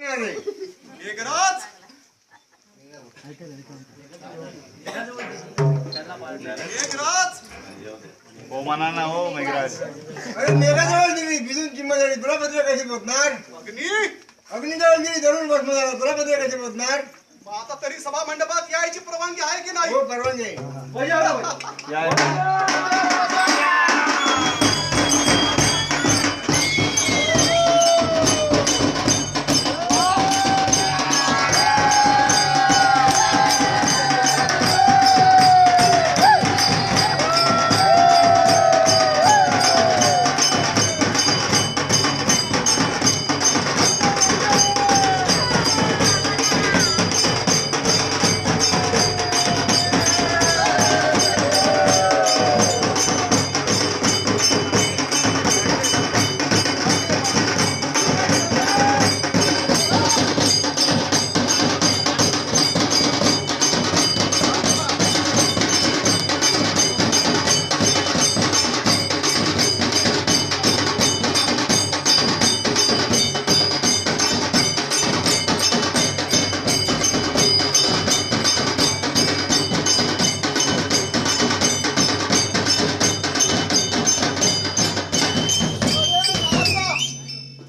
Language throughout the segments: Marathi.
करणार आहे. मेघराज मेघराज हो म्हणा ना हो मेघराज. अरे मेघाजवळ गेली भिजून किंमत झाली तुला पत्र कशी पोचणार. अग्नी अग्निजवळ गेली धरून बसणार तुला पत्र कशी पोचणार. मग आता तरी सभा मंडपात यायची परवानगी आहे की नाही? हो परवानगी आहे.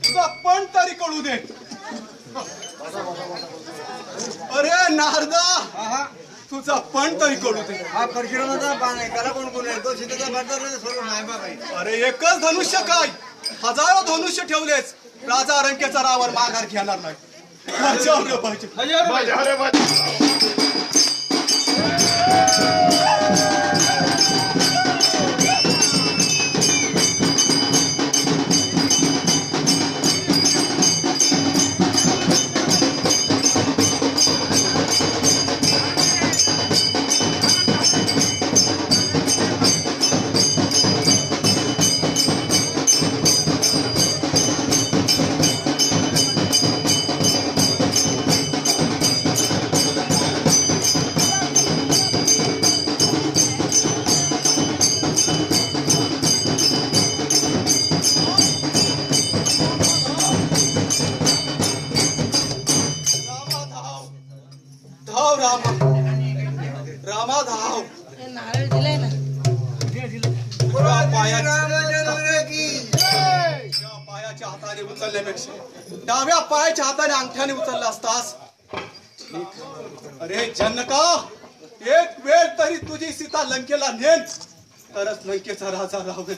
तुझा पण तरी कळू दे. अरे नारदा तुझा पण तरी कळू दे. हा परशुरामाचा पान आहे त्याला कोण कोण आहे तो सीतेचा भरदार सर्व मायबाप आहे. अरे एकच धनुष्य काय हजारो धनुष्य ठेवलेच राजा रंकेचा रावर माघार घेणार नाही. बजाव रे बजाव. बजा रे बजा. रामा धाव धाव रामा रामा धाव. नारळ दिलाय ना. तुझ्या पायाच्या रामचंद्र की उजव्या पायाच्या हाताने उचलल्यापेक्षा डाव्या पायाच्या हाताने अंगठ्याने उचलला असतास. अरे जनका एक वेळ तरी तुझी सीता लंकेला नेन तरच लंकेचा राजा राहून